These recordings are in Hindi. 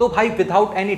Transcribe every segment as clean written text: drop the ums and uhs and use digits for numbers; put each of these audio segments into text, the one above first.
तो भाई विदाउट एनी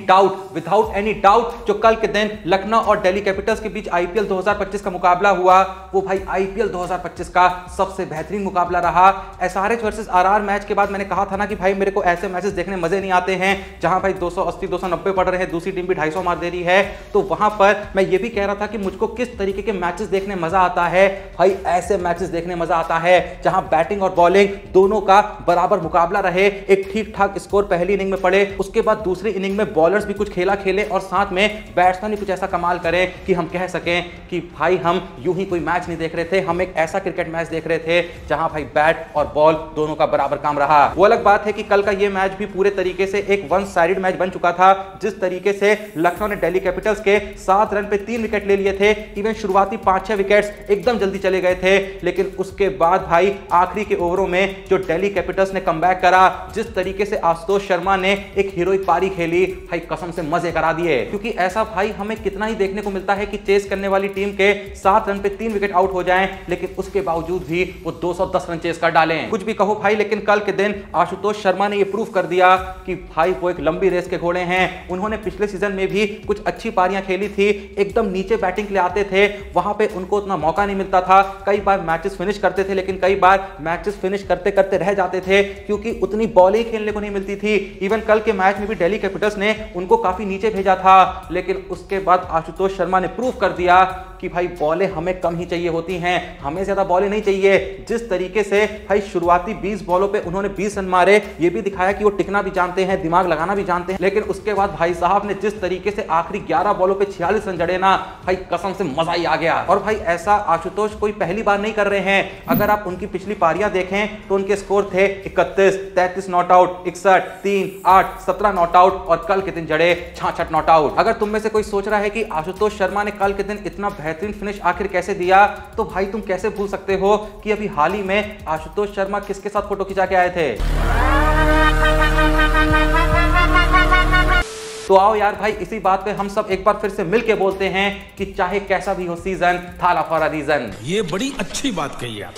डाउट जो कल के दिन लखनऊ और दिल्ली कैपिटल्स के बीच आईपीएल 2025 का मुकाबला हुआ वो भाई आईपीएल 2025 का सबसे बेहतरीन मुकाबला रहा। एसआरएच वर्सेस आरआर मैच के बाद मैंने कहा था ना कि भाई मेरे को ऐसे मैचेस देखने मजे नहीं आते हैं जहां भाई 280 290 पड़ रहे हैं, दूसरी टीम भी 250 मार दे रही है। तो वहां पर मैं ये भी कह रहा था कि मुझको किस तरीके के मैचेस देखने मजा आता है, भाई ऐसे मैचेस देखने मजा आता है जहां बैटिंग और बॉलिंग दोनों का बराबर मुकाबला रहे, एक ठीक ठाक स्कोर पहली इनिंग में पड़े, उसके बाद दूसरी इनिंग में बॉलर्स भी कुछ खेला खेले और साथ में बैट्समैन भी कुछ ऐसा कमाल करें कि हम कह सकें कि भाई हम यूं ही कोई मैच नहीं देख रहे थे, हम एक ऐसा क्रिकेट मैच देख रहे थे जहां भाई बैट और बॉल दोनों का बराबर काम रहा। वो अलग बात है कि कल का ये मैच भी पूरे तरीके से एक वन साइडेड मैच बन चुका था। जिस तरीके से लखनऊ ने दिल्ली कैपिटल्स के 7 रन पे 3 विकेट ले लिए थे, इवन शुरुआती 5-6 विकेट्स एकदम जल्दी चले गए थे, लेकिन उसके बाद भाई आखिरी के ओवरों में जो दिल्ली कैपिटल्स ने कमबैक करा, जिस तरीके से आशुतोष शर्मा ने एक हीरोइक पारी खेली, भाई कसम से मजे करा दिए। क्योंकि ऐसा भाई हमें कितना ही देखने को मिलता है कि चेस करने वाली टीम के 7 रन पे 3 विकेट आउट हो जाएं, लेकिन उसके बावजूद भी वो 210 रन चेस कर डालें। कुछ भी कहो भाई, लेकिन कल के दिन आशुतोष शर्मा ने ये प्रूव कर दिया कि भाई वो एक लंबी रेस के घोड़े हैं। उन्होंने पिछले सीजन में भी कुछ अच्छी पारियां खेली थी, एकदम नीचे बैटिंग के लिए आते थे, वहां पे उनको उतना मौका नहीं मिलता था। कई बार मैचेस फिनिश करते थे, लेकिन कई बार मैचेस फिनिश करते करते रह जाते थे क्योंकि उतनी बॉल ही खेलने को नहीं मिलती थी। इवन कल के मैच में भी दिल्ली कैपिटल्स ने उनको काफी नीचे भेजा था, लेकिन उसके बाद आशुतोष शर्मा ने प्रूव कर दिया कि भाई बॉलें हमें कम ही चाहिए होती हैं, हमें ज्यादा बॉलें नहीं चाहिए। जिस तरीके से भाई शुरुआती 20 बॉलों पे उन्होंने 20 रन मारे, ये भी दिखाया कि वो टिकना भी जानते हैं, दिमाग लगाना भी जानते हैं। लेकिन उसके बाद भाई साहब ने जिस तरीके से आखिरी 11 बॉलों पे 46 रन जड़े ना, भाई कसम से मजा ही आ गया। और भाई ऐसा आशुतोष कोई पहली बार नहीं कर रहे हैं। अगर आप उनकी पिछली पारियां देखें तो उनके स्कोर थे 31, 33 नॉट आउट, 61, 3, 8, 17 नॉट आउट और कल के दिन जड़े 66 नॉट आउट। अगर तुम में से कोई सोच रहा है कि आशुतोष शर्मा ने कल के दिन इतना बेहतरीन फिनिश आखिर कैसे दिया, तो भाई तुम कैसे भूल सकते हो कि अभी हाल ही में आशुतोष शर्मा किसके साथ फोटो खिंचा के आए थे। तो आओ यार भाई, इसी बात पे हम सब एक बार फिर से मिलके बोलते हैं कि चाहे कैसा भी हो सीजन, थाला फॉर अ रीजन। ये बड़ी अच्छी बात कही आप।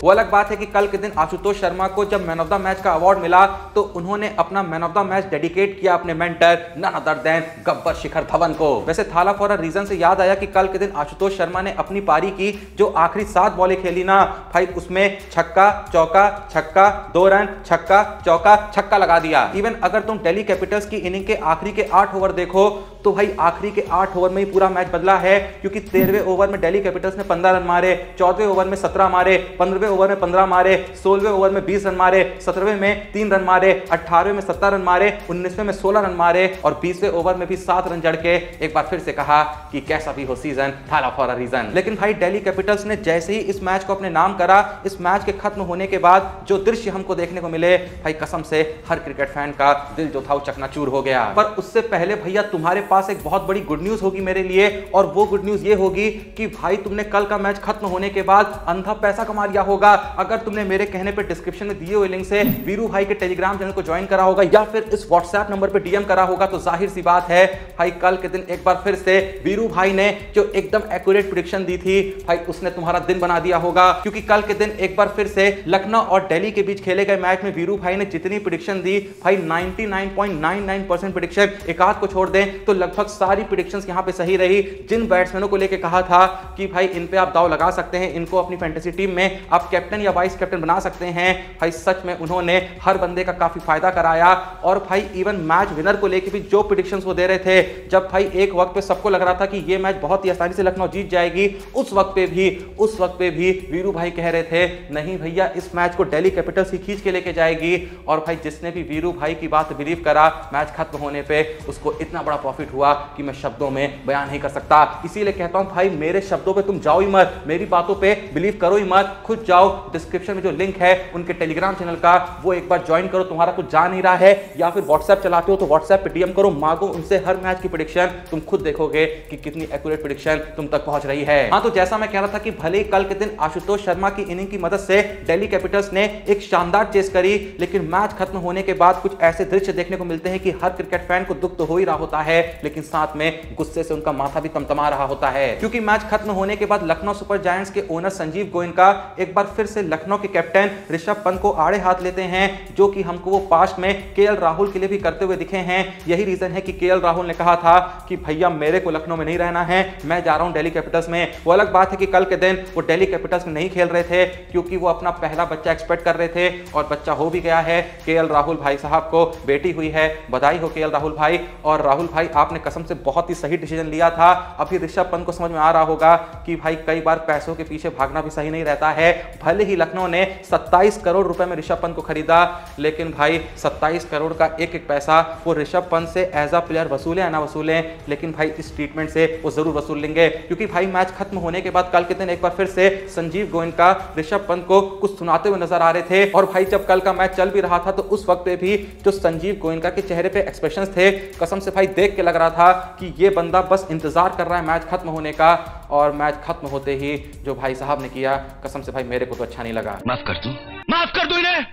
वो अलग बात है कि कल के दिन आशुतोष शर्मा को जब मैन ऑफ द मैच का अवार्ड मिला तो उन्होंने अपना man of the match dedicate किया अपने mentor none other than Gabbar Shikhar Dhawan को। वैसे थाला फॉर अ रीजन से याद आया कि कल के दिन आशुतोष शर्मा ने अपनी पारी की जो आखिरी 7 बॉलें खेली ना, भाई उसमें छक्का चौका छक्का 2 रन, छक्का चौका छक्का लगा दिया। इवन अगर तुम दिल्ली कैपिटल्स की इनिंग के आखिरी के 8 ओवर देखो तो भाई आखिरी के 8 ओवर में ही पूरा मैच बदला है, क्योंकि 13वें ओवर में दिल्ली कैपिटल्स ने 15 रन मारे, 14वें ओवर में 17 मारे, 15वें ओवर में 15 मारे, 16वें ओवर में 20 रन मारे, 17वें में 3 रन मारे, 18वें में 17 रन मारे, 19वें में 16 रन मारे और 20वें ओवर में भी 7 रन जड़ के एक बार फिर से कहा कि कैसा भी हो सीजन, थाला फॉर अ रीजन। लेकिन भाई दिल्ली कैपिटल्स ने जैसे ही इस मैच को अपने नाम करा, इस मैच के खत्म होने के बाद जो दृश्य हमको देखने को मिले, भाई कसम से हर क्रिकेट फैन का दिल जो था वो चकनाचूर हो गया। पर उससे पहले भैया तुम्हारे पास एक बहुत बड़ी गुड न्यूज होगी मेरे लिए, और वो गुड न्यूज ये होगी कि भाई तुमने कल का मैच खत्म होने के बाद अंधा पैसा कमा लिया होगा। अगर तुमने मेरे कहने पे डिस्क्रिप्शन में दिए हुए लिंक से वीरू भाई के टेलीग्राम चैनल को ज्वाइन करा होगा या फिर इस व्हाट्सएप नंबर पे डीएम करा होगा, तो जाहिर सी बात है भाई कल के दिन एक बार फिर से वीरू भाई ने जो एकदम एक्यूरेट प्रेडिक्शन दी थी, भाई उसने तुम्हारा दिन बना दिया होगा। क्योंकि कल के दिन एक बार फिर से लखनऊ और दिल्ली के बीच खेले गए मैच में वीरू भाई ने जितनी प्रेडिक्शन दी, भाई 99.99% प्रेडिक्शन, एक आध को छोड़ दें तो लगभग सारी प्रेडिक्शंस यहां पे सही रही। जिन बैट्समैनों को लेके कहा था कि भाई इन पे आप दाव लगा सकते हैं, इनको अपनी फैंटेसी टीम में आप कैप्टन या वाइस कैप्टन बना सकते हैं, भाई सच में उन्होंने हर बंदे का काफी फायदा कराया। और भाई इवन मैच विनर को लेके भी जो प्रेडिक्शंस वो दे रहे थे, जब भाई एक वक्त पे सबको लग रहा था कि ये मैच बहुत ही आसानी से लखनऊ जीत जाएगी, उस वक्त पे भी वीरू भाई कह रहे थे नहीं भैया इस मैच को दिल्ली कैपिटल्स ही खींच के लेके जाएगी। और भाई जिसने भी वीरू भाई की बात बिलीव करा, मैच खत्म होने पे उसको इतना बड़ा प्रॉफिट हुआ कि मैं शब्दों में बयान नहीं कर सकता। इसीलिए कहता हूं भाई मेरे शब्दों पे तुम जाओ ही मत, मेरी बातों पे बिलीव करो ही मत, खुद जाओ डिस्क्रिप्शन में जो लिंक है उनके टेलीग्राम चैनल का, वो एक बार ज्वाइन करो। तुम्हारा कुछ जा नहीं रहा है या फिर व्हाट्सएप चलाते हो तो व्हाट्सएप पे डीएम करो, मांगो उनसे हर मैच की प्रेडिक्शन, तुम खुद देखोगे कि कितनी एक्यूरेट प्रेडिक्शन तुम तक पहुंच रही है। हाँ, तो जैसा मैं कह रहा था कि भले ही कल के दिन आशुतोष शर्मा की इनिंग की मदद से दिल्ली कैपिटल्स ने एक शानदार चेस करी, लेकिन मैच खत्म होने के बाद कुछ ऐसे दृश्य देखने को मिलते हैं कि हर क्रिकेट फैन को दुख तो हो ही रहा होता है, लेकिन साथ में गुस्से से उनका माथा भी तमतमा रहा होता है। क्योंकि मैच खत्म होने के बाद लखनऊ सुपर जायंट्स के ओनर संजीव गोयनका एक बार बार फिर से लखनऊ के कैप्टन ऋषभ पंत को आड़े हाथ लेते हैं, जो कि हमको वो पास्ट में केएल राहुल के लिए भी करते हुए दिखे हैं। यही रीजन है कि केएल राहुल ने कहा था कि भैया मेरे को लखनऊ में नहीं रहना है, मैं जा रहा हूं दिल्ली कैपिटल्स में। वो अलग बात है कि कल के दिन वो दिल्ली कैपिटल्स में नहीं खेल रहे थे, क्योंकि वो अपना पहला बच्चा एक्सपेक्ट कर रहे थे और बच्चा हो भी गया है। केएल राहुल भाई साहब को बेटी हुई है, बधाई हो केएल राहुल भाई। और राहुल भाई आपने कसम से बहुत ही सही डिसीजन लिया था। अभी ऋषभ पंत को समझ में आ रहा होगा कि भाई कई बार पैसों के पीछे भागना भी सही नहीं रहता है। भले ही लखनऊ ने 27 करोड़ रुपए में ऋषभ पंत को खरीदा, लेकिन भाई 27 करोड़ का एक एक पैसा वो ऋषभ पंत से एज अ प्लेयर वसूले या ना वसूले, लेकिन भाई इस ट्रीटमेंट से वो जरूर वसूल लेंगे। क्योंकि भाई मैच खत्म होने के बाद कल के दिन एक बार फिर से संजीव गोयनका ऋषभ पंत को कुछ सुनाते हुए नजर आ रहे थे। और भाई जब कल का मैच चल भी रहा था तो उस वक्त पे भी जो संजीव गोयनका के चेहरे पे एक्सप्रेशंस थे, कसम से भाई देख के लग रहा था कि ये बंदा बस इंतजार कर रहा है मैच खत्म होने का। और मैच खत्म होते ही जो भाई साहब ने किया, कसम से भाई मेरे को तो अच्छा नहीं लगा। माफ कर दो इन्हें।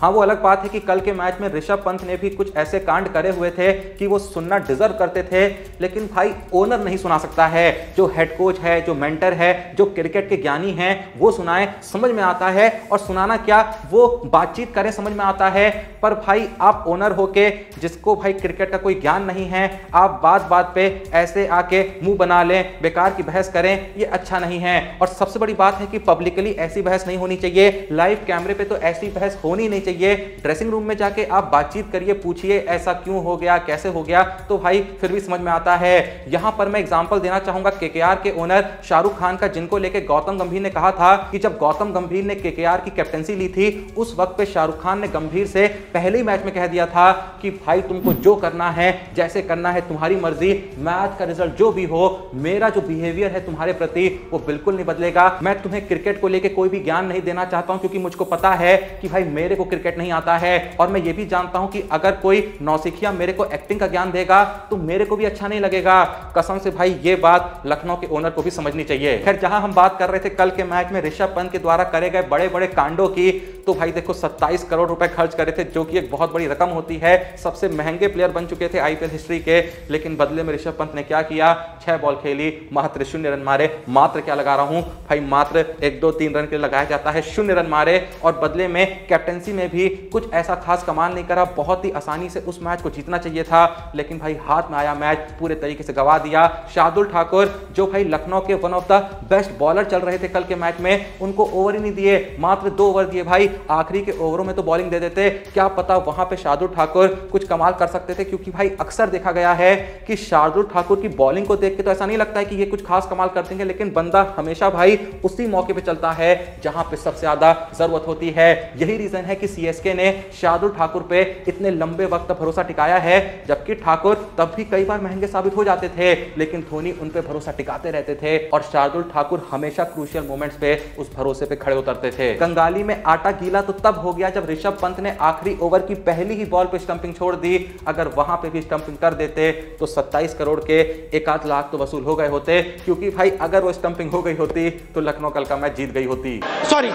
हाँ, वो अलग बात है कि कल के मैच में ऋषभ पंत ने भी कुछ ऐसे कांड करे हुए थे कि वो सुनना डिजर्व करते थे, लेकिन भाई ओनर नहीं सुना सकता है। जो हेड कोच है, जो मेंटर है, जो क्रिकेट के ज्ञानी हैं, वो सुनाए समझ में आता है। और सुनाना क्या, वो बातचीत करें समझ में आता है। पर भाई आप ओनर होके जिसको भाई क्रिकेट का कोई ज्ञान नहीं है, आप बात बात पे ऐसे आके मुंह बना लें, बेकार की बहस करें, ये अच्छा नहीं है। और सबसे बड़ी बात है कि पब्लिकली ऐसी बहस नहीं होनी चाहिए, लाइव कैमरे पे तो ऐसी बहस होनी नहीं चाहिए। ड्रेसिंग रूम में जाके आप बातचीत करिए, पूछिए ऐसा क्यों हो गया, कैसे हो गया, तो भाई फिर भी समझ में आता है। यहां पर मैं एग्जांपल देना चाहूंगा केकेआर के ओनर शाहरुख खान का, जिनको लेके गौतम गंभीर ने कहा था कि जब गौतम गंभीर ने केकेआर की कैप्टनसी ली थी, उस वक्त पे शाहरुख खान ने गंभीर से पहले ही मैच में कह दिया था कि भाई तुमको जो करना है, जैसे करना है तुम्हारी मर्जी, मैच का रिजल्ट जो भी हो, मेरा जो बिहेवियर है तुम्हारे प्रति वो बिल्कुल नहीं बदलेगा। मैं तुम्हें क्रिकेट को लेके कोई भी ज्ञान नहीं देना चाहता हूं, क्योंकि मुझको पता है कि भाई मेरे को क्रिकेट नहीं आता है। और मैं ये भी जानता हूं कि अगर कोई नौसिखिया मेरे को एक्टिंग का ज्ञान देगा तो मेरे को भी अच्छा नहीं लगेगा। कसम से भाई ये बात लखनऊ के ओनर को भी समझनी चाहिए। खैर, जहां हम बात कर रहे थे कल के मैच में ऋषभ पंत के द्वारा करे गए बड़े बड़े कांडों की, तो भाई देखो 27 करोड़ रुपए खर्च करे थे, जो कि एक बहुत बड़ी रकम होती है। सबसे महंगे प्लेयर बन चुके थे आईपीएल हिस्ट्री के, लेकिन बदले में ऋषभ पंत ने क्या किया, 6 बॉल खेली, मात्र 0 रन मारे। मात्र क्या लगा रहा हूं भाई, मात्र 1, 2, 3 रन के लिए लगाया जाता है, 0 रन मारे। और बदले में कैप्टनसी में भी कुछ ऐसा खास कमाल नहीं करा। बहुत ही आसानी से उस मैच को जीतना चाहिए था, लेकिन भाई हाथ में आया मैच पूरे तरीके से गवा दिया। शार्दुल ठाकुर, जो भाई लखनऊ के one of the best bowler चल रहे थे कल के मैच में, उनको ओवर ही नहीं दिए, मात्र 2 ओवर दिए। भाई आखिरी के ओवरों में तो बॉलिंग दे देते, क्या पता वहां पे शार्दुल ठाकुर कुछ कमाल कर सकते थे। क्योंकि भाई अक्सर देखा गया है कि शार्दुल ठाकुर की बॉलिंग को देख के तो ऐसा नहीं लगता है कि ये कुछ खास कमाल कर देंगे, लेकिन बंदा हमेशा भाई उसी मौके पे चलता है जहां पे सबसे ज्यादा जरूरत होती है। यही रीजन है कि सीएसके ने शार्दुल ठाकुर पे इतने लंबे वक्त तक भरोसा टिकाया है, जबकि ठाकुर तब भी कई बार महंगे साबित हो जाते थे, लेकिन धोनी उन पे भरोसा टिकाते रहते थे। और शार्दुल ठाकुर हमेशा क्रूशियल मोमेंट्स पे उस भरोसे पे खड़े उतरते थे। कंगाली में आटा गीला तो तब हो गया जब ऋषभ पंत ने आखिरी ओवर की पहली ही बॉल पे स्टंपिंग छोड़ दी। अगर वहां पे भी स्टंपिंग कर देते तो 27 करोड़ के 1-8 लाख तो वसूल हो गए होते। क्योंकि भाई अगर वो स्टंपिंग हो गई होती तो लखनऊ कल का मैच जीत गई होती। सॉरी।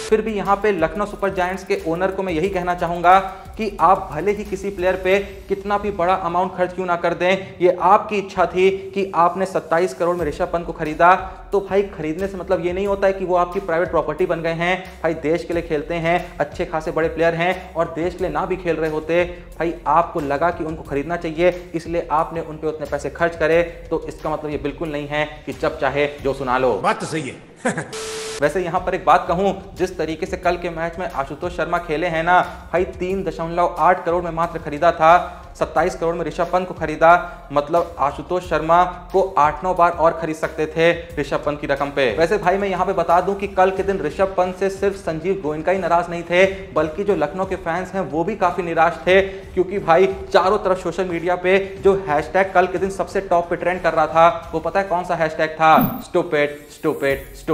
फिर भी यहाँ पे लखनऊ सुपर जायंट्स के ओनर को मैं यही कहना चाहूंगा कि आप भले ही किसी प्लेयर पे कितना भी बड़ा अमाउंट खर्च क्यों ना कर दें, ये आपकी इच्छा थी कि आपने 27 करोड़ में ऋषभ पंत को खरीदा, तो भाई खरीदने से मतलब ये नहीं होता है कि वो आपकी प्राइवेट प्रॉपर्टी बन गए हैं। भाई देश के लिए खेलते हैं, अच्छे खासे बड़े प्लेयर हैं, और देश के लिए ना भी खेल रहे होते, भाई आपको लगा कि उनको खरीदना चाहिए, इसलिए आपने उन पे उतने पैसे खर्च करे, तो इसका मतलब ये बिल्कुल नहीं है कि जब चाहे जो सुना लो। बात तो सही है। वैसे यहां पर एक बात कहूं, जिस तरीके से कल के मैच में आशुतोष शर्मा खेले हैं ना भाई, 3.8 करोड़ में मात्र खरीदा था, 27 करोड़ में ऋषभ पंत को खरीदा, मतलब आशुतोष शर्मा को 8-9 बार और खरीद सकते थे ऋषभ पंत की रकम पे। वैसे भाई मैं यहां पे बता दूं कि कल के दिन ऋषभ पंत से सिर्फ संजीव गोयनका ही नाराज नहीं थे, बल्कि जो लखनऊ के फैंस हैं वो भी काफी निराश थे। क्योंकि भाई चारों तरफ सोशल मीडिया पे जो हैशटैग कल के दिन सबसे टॉप पे ट्रेंड कर रहा था, वो पता है कौन सा हैशटैग था? Stupid stupid stupid.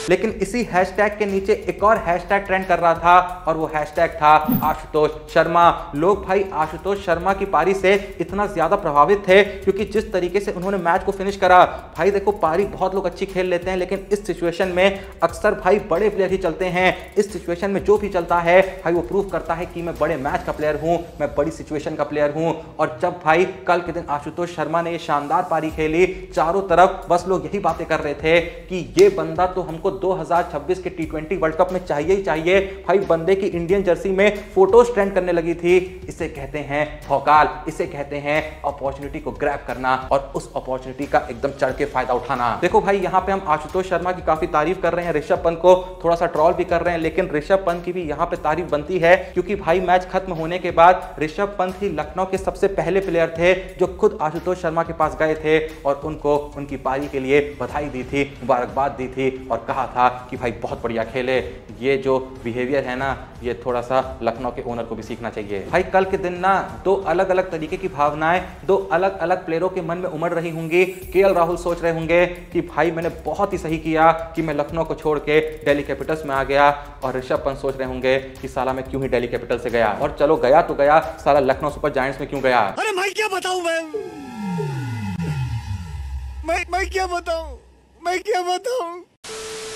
लेकिन इसी हैशटैग के नीचे एक और हैशटैग ट्रेंड कर रहा था और वो हैशटैग था आशुतोष शर्मा। लोग भाई आशुतोष शर्मा की पारी से इतना ज्यादा प्रभावित थे क्योंकि जिस तरीके से उन्होंने मैच को फिनिश करा। भाई देखो पारी बहुत लोग अच्छी खेल लेते हैं लेकिन इस सिचुएशन में अक्सर भाई बड़े प्लेयर ही चलते हैं। इस सिचुएशन में जो भी चलता है भाई वो प्रूव करता है कि मैं बड़े मैच का प्लेयर हूं, मैं बड़ी सिचुएशन का प्लेयर हूं। और जब भाई कल के दिन आशुतोष शर्मा ने ये शानदार पारी खेली, चारों तरफ बस लोग यही बातें कर रहे थे कि ये बंदा तो हमको 2026 के T20 वर्ल्ड कप में चाहिए ही चाहिए। भाई बंदे की इंडियन जर्सी में फोटोज ट्रेंड करने लगी थी। इसे कहते हैं भौकाल, इसे कहते हैं अपॉर्चुनिटी को ग्रैब करना और उस अपॉर्चुनिटी का एकदम चढ़ के फायदा उठाना। देखो भाई यहाँ पे हम आशुतोष शर्मा की काफी तारीफ कर रहे हैं, ऋषभ पंत को थोड़ा सा ट्रॉल भी कर रहे हैं, लेकिन ऋषभ पंत की भी यहाँ पे तारीफ बनती है क्योंकि भाई मैच खत्म होने के बाद ऋषभ पंत ही लखनऊ के सबसे पहले प्लेयर थे जो खुद आशुतोष शर्मा के पास गए थे और उनको उनकी पारी के लिए बधाई दी थी, मुबारकबाद दी थी और कहा था कि भाई बहुत बढ़िया खेले। ये जो बिहेवियर है ना, ये थोड़ा सा लखनऊ के ओनर को भी सीखना चाहिए। भाई कल के दिन ना दो अलग अलग तरीके की भावनाएं दो अलग अलग प्लेयरों के मन में उमड़ रही होंगी। केएल राहुल सोच रहे होंगे कि भाई मैंने बहुत ही सही किया कि मैं लखनऊ को छोड़ के दिल्ली कैपिटल्स में आ गया, और ऋषभ पंत सोच रहे होंगे कि साला मैं क्यों ही दिल्ली कैपिटल्स से गया, और चलो गया तो गया, साला लखनऊ सुपर जायंट्स में क्यों गया। अरे मैं क्या बताऊं, मैं क्या बताऊं, मैं क्या बताऊं।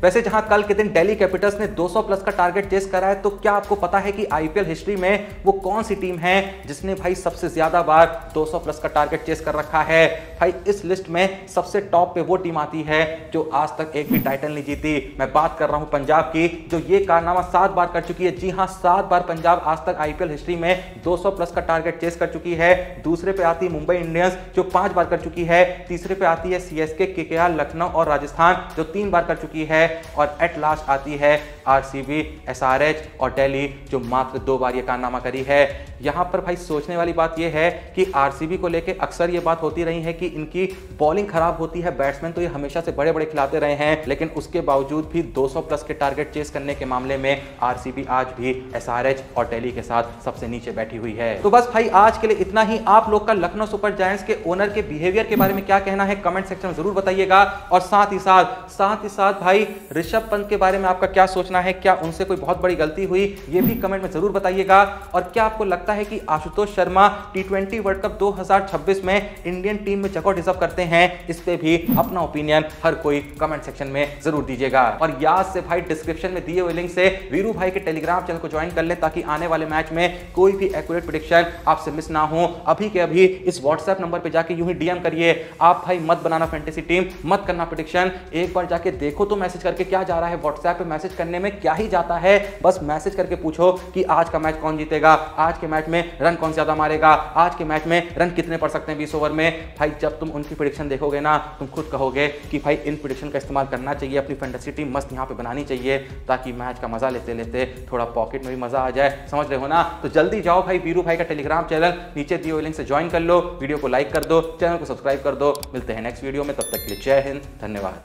वैसे जहां कल के दिन दिल्ली कैपिटल्स ने 200 प्लस का टारगेट चेस करा है, तो क्या आपको पता है कि आईपीएल हिस्ट्री में वो कौन सी टीम है जिसने भाई सबसे ज्यादा बार 200 प्लस का टारगेट चेस कर रखा है। भाई इस लिस्ट में सबसे टॉप पे वो टीम आती है जो आज तक एक भी टाइटल नहीं जीती। मैं बात कर रहा हूं पंजाब की, जो ये कारनामा 7 बार कर चुकी है। जी हां, 7 बार पंजाब आज तक आईपीएल हिस्ट्री में 200 प्लस का टारगेट चेस कर चुकी है। दूसरे पे आती है मुंबई इंडियंस जो 5 बार कर चुकी है। तीसरे पे आती है सीएसके, केकेआर, लखनऊ और राजस्थान जो 3 बार कर चुकी है। और एट लास्ट आती है आरसीबी, एसआरएच और दिल्ली जो मात्र 2 बार ये कारनामा करी है। यहां पर भाई सोचने वाली बात यह है कि आरसीबी को लेकर अक्सर ये बात होती रही है कि इनकी बॉलिंग खराब होती है, बैट्समैन तो ये हमेशा से बड़े बड़े खिलाते रहे हैं, लेकिन उसके बावजूद भी 200 प्लस के टारगेट चेस करने के मामले में आरसीबी आज भी एसआरएच और दिल्ली के साथ सबसे नीचे बैठी हुई है। तो बस भाई आज के लिए इतना ही। आप लोग का लखनऊ सुपर जायंट्स के ओनर के बिहेवियर के बारे में क्या कहना है कमेंट सेक्शन में जरूर बताइएगा, और साथ ही साथ भाई ऋषभ पंत के बारे में आपका क्या सोचना है, क्या उनसे कोई बहुत बड़ी गलती हुई, ये भी कमेंट में जरूर बताइएगा। और क्या आपको लगता है कि Ashutosh Sharma T20 world cup 2026 में इंडियन टीम में जगह डिजर्व करते हैं, इस पे भी अपना ओपिनियन हर कोई कमेंट सेक्शन में जरूर दीजिएगा। और याद से भाई डिस्क्रिप्शन में दिए हुए लिंक से वीरू भाई के टेलीग्राम चैनल को ज्वाइन कर लें ताकि आने वाले मैच में कोई भी एक्यूरेट प्रेडिक्शन आपसे मिस ना हो। अभी के अभी इस व्हाट्सएप नंबर पे जाके यूं ही डीएम करिए। आप भाई मत बनाना फैंटेसी टीम, मत करना प्रेडिक्शन, एक बार जाके देखो तो मैसेज करके क्या जा रहा है। व्हाट्सएप पे मैसेज करने में क्या ही जाता है, बस मैसेज करके पूछो कि आज का मैच कौन जीतेगा, आज के मैच में रन कौन ज्यादा मारेगा, आज के मैच में रन कितने पड़ सकते हैं 20 ओवर में। भाई जब तुम उनकी प्रेडिक्शन देखोगे ना, तुम खुद कहोगे कि भाई इन प्रेडिक्शन का इस्तेमाल करना चाहिए, अपनी फैंटेसी टीम मस्त यहाँ पे बनानी चाहिए ताकि मैच का मजा लेते लेते थोड़ा पॉकेट में भी मजा आ जाए। समझ रहे हो ना? तो जल्दी जाओ भाई वीरू भाई का टेलीग्राम चैनल नीचे दिए हुए लिंक से ज्वाइन कर लो, वीडियो को लाइक कर दो, चैनल को सब्सक्राइब कर दो। मिलते हैं नेक्स्ट वीडियो में, तब तक के लिए जय हिंद, धन्यवाद।